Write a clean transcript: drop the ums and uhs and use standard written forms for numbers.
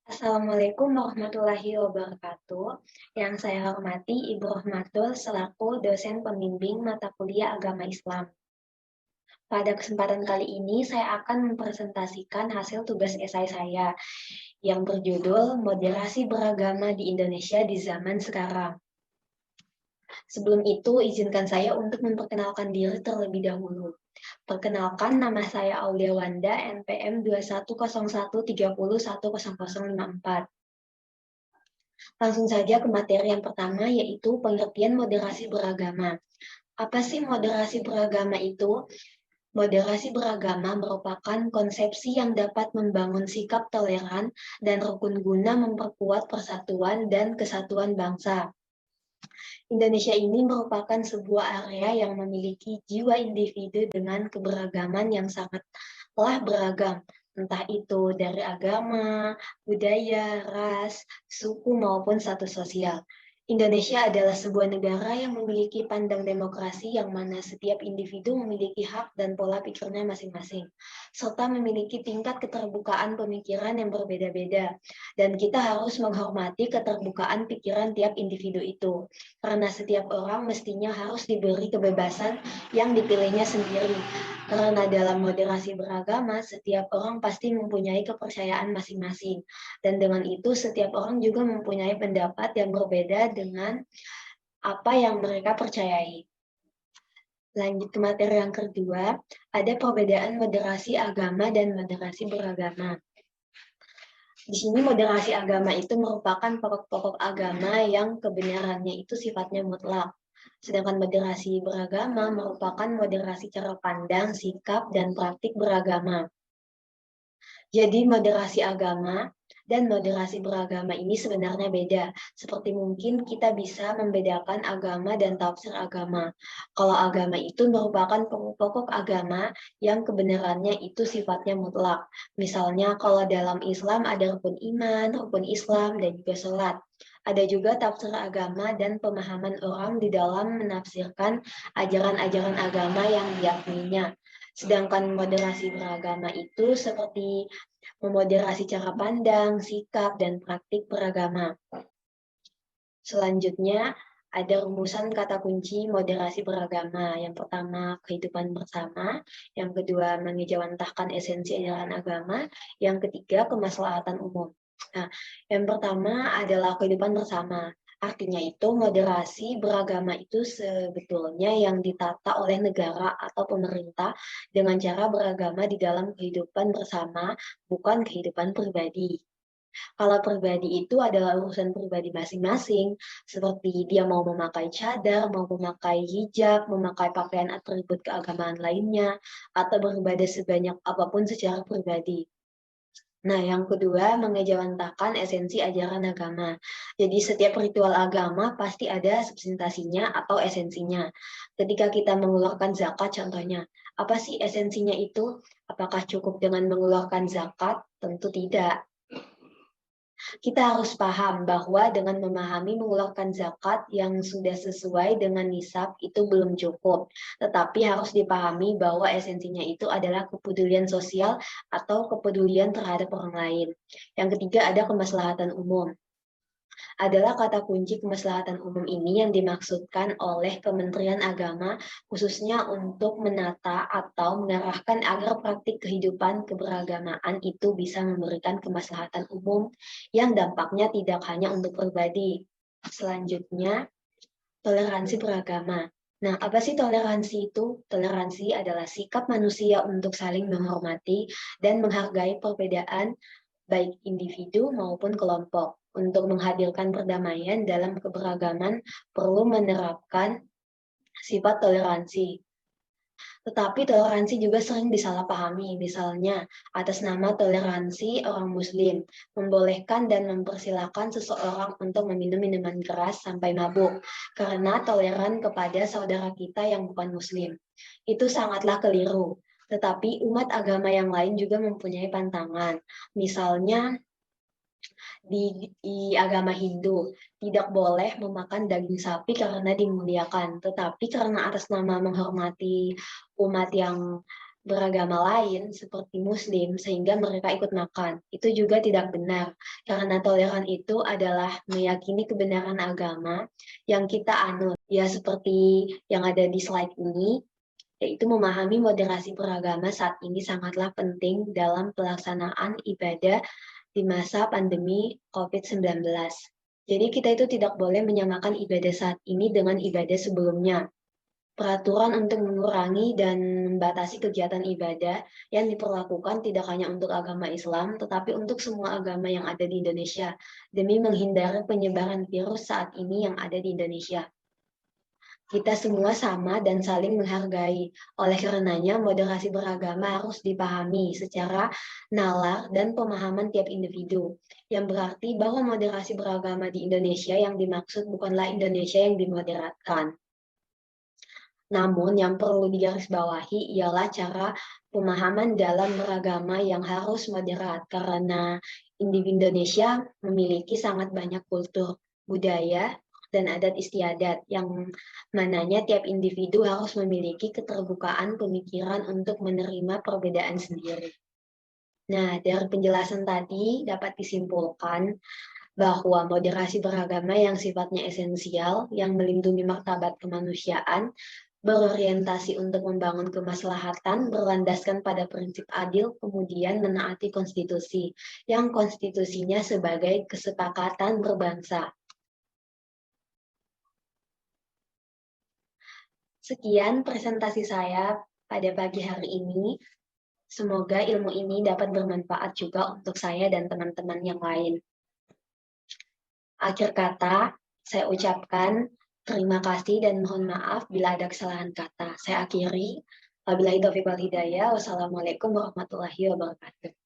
Assalamualaikum warahmatullahi wabarakatuh. Yang saya hormati Ibu Rohmatul selaku dosen pembimbing mata kuliah Agama Islam. Pada kesempatan kali ini saya akan mempresentasikan hasil tugas esai saya yang berjudul Moderasi Beragama di Indonesia di Zaman Sekarang. Sebelum itu, izinkan saya untuk memperkenalkan diri terlebih dahulu. Perkenalkan, nama saya Aulia Wanda, NPM 2101301054. Langsung saja ke materi yang pertama, yaitu pengertian moderasi beragama. Apa sih moderasi beragama itu? Moderasi beragama merupakan konsepsi yang dapat membangun sikap toleran dan rukun guna memperkuat persatuan dan kesatuan bangsa. Indonesia ini merupakan sebuah area yang memiliki jiwa individu dengan keberagaman yang sangatlah beragam, entah itu dari agama, budaya, ras, suku, maupun status sosial. Indonesia adalah sebuah negara yang memiliki pandang demokrasi yang mana setiap individu memiliki hak dan pola pikirnya masing-masing, serta memiliki tingkat keterbukaan pemikiran yang berbeda-beda. Dan kita harus menghormati keterbukaan pikiran tiap individu itu, karena setiap orang mestinya harus diberi kebebasan yang dipilihnya sendiri. Karena dalam moderasi beragama, setiap orang pasti mempunyai kepercayaan masing-masing. Dan dengan itu, setiap orang juga mempunyai pendapat yang berbeda dengan apa yang mereka percayai. Lanjut ke materi yang kedua, ada perbedaan moderasi agama dan moderasi beragama. Di sini moderasi agama itu merupakan pokok-pokok agama yang kebenarannya itu sifatnya mutlak. Sedangkan moderasi beragama merupakan moderasi cara pandang, sikap, dan praktik beragama. Jadi moderasi agama dan moderasi beragama ini sebenarnya beda. Seperti mungkin kita bisa membedakan agama dan tafsir agama. Kalau agama itu merupakan pokok agama yang kebenarannya itu sifatnya mutlak. Misalnya kalau dalam Islam ada rukun iman, rukun Islam, dan juga sholat. Ada juga tafsir agama dan pemahaman orang di dalam menafsirkan ajaran-ajaran agama yang diyakininya. Sedangkan moderasi beragama itu seperti memoderasi cara pandang, sikap, dan praktik beragama. Selanjutnya, ada rumusan kata kunci moderasi beragama. Yang pertama, kehidupan bersama. Yang kedua, mengejawantahkan esensi ajaran agama. Yang ketiga, kemaslahatan umum. Nah, yang pertama adalah kehidupan bersama. Artinya itu moderasi beragama itu sebetulnya yang ditata oleh negara atau pemerintah dengan cara beragama di dalam kehidupan bersama, bukan kehidupan pribadi. Kalau pribadi itu adalah urusan pribadi masing-masing, seperti dia mau memakai cadar, mau memakai hijab, memakai pakaian atribut keagamaan lainnya, atau beribadah sebanyak apapun secara pribadi. Nah, yang kedua, mengejawantahkan esensi ajaran agama. Jadi, setiap ritual agama pasti ada substansinya atau esensinya. Ketika kita mengeluarkan zakat, contohnya, apa sih esensinya itu? Apakah cukup dengan mengeluarkan zakat? Tentu tidak. Kita harus paham bahwa dengan memahami mengeluarkan zakat yang sudah sesuai dengan nisab itu belum cukup, tetapi harus dipahami bahwa esensinya itu adalah kepedulian sosial atau kepedulian terhadap orang lain. Yang ketiga ada kemaslahatan umum. Adalah kata kunci kemaslahatan umum ini yang dimaksudkan oleh Kementerian Agama khususnya untuk menata atau mengarahkan agar praktik kehidupan keberagamaan itu bisa memberikan kemaslahatan umum yang dampaknya tidak hanya untuk pribadi. Selanjutnya, toleransi beragama. Nah, apa sih toleransi itu? Toleransi adalah sikap manusia untuk saling menghormati dan menghargai perbedaan baik individu maupun kelompok. Untuk menghadirkan perdamaian dalam keberagaman perlu menerapkan sifat toleransi. Tetapi toleransi juga sering disalahpahami, misalnya atas nama toleransi orang Muslim, membolehkan dan mempersilahkan seseorang untuk meminum minuman keras sampai mabuk, karena toleran kepada saudara kita yang bukan Muslim. Itu sangatlah keliru. Tetapi umat agama yang lain juga mempunyai pantangan. Misalnya, di agama Hindu tidak boleh memakan daging sapi karena dimuliakan, tetapi karena atas nama menghormati umat yang beragama lain seperti Muslim sehingga mereka ikut makan. Itu juga tidak benar, karena toleran itu adalah meyakini kebenaran agama yang kita anut. Ya seperti yang ada di slide ini, yaitu memahami moderasi beragama saat ini sangatlah penting dalam pelaksanaan ibadah di masa pandemi COVID-19. Jadi kita itu tidak boleh menyamakan ibadah saat ini dengan ibadah sebelumnya. Peraturan untuk mengurangi dan membatasi kegiatan ibadah yang diperlakukan tidak hanya untuk agama Islam, tetapi untuk semua agama yang ada di Indonesia, demi menghindari penyebaran virus saat ini yang ada di Indonesia. Kita semua sama dan saling menghargai. Oleh karenanya, moderasi beragama harus dipahami secara nalar dan pemahaman tiap individu. Yang berarti bahwa moderasi beragama di Indonesia yang dimaksud bukanlah Indonesia yang dimoderatkan. Namun yang perlu digarisbawahi ialah cara pemahaman dalam beragama yang harus moderat karena individu Indonesia memiliki sangat banyak kultur, budaya, dan adat istiadat yang mananya tiap individu harus memiliki keterbukaan pemikiran untuk menerima perbedaan sendiri. Nah, dari penjelasan tadi dapat disimpulkan bahwa moderasi beragama yang sifatnya esensial, yang melindungi martabat kemanusiaan, berorientasi untuk membangun kemaslahatan, berlandaskan pada prinsip adil, kemudian menaati konstitusi, yang konstitusinya sebagai kesepakatan berbangsa. Sekian presentasi saya pada pagi hari ini. Semoga ilmu ini dapat bermanfaat juga untuk saya dan teman-teman yang lain. Akhir kata, saya ucapkan terima kasih dan mohon maaf bila ada kesalahan kata. Saya akhiri. Wabillahi taufiq wal hidayah. Wassalamualaikum warahmatullahi wabarakatuh.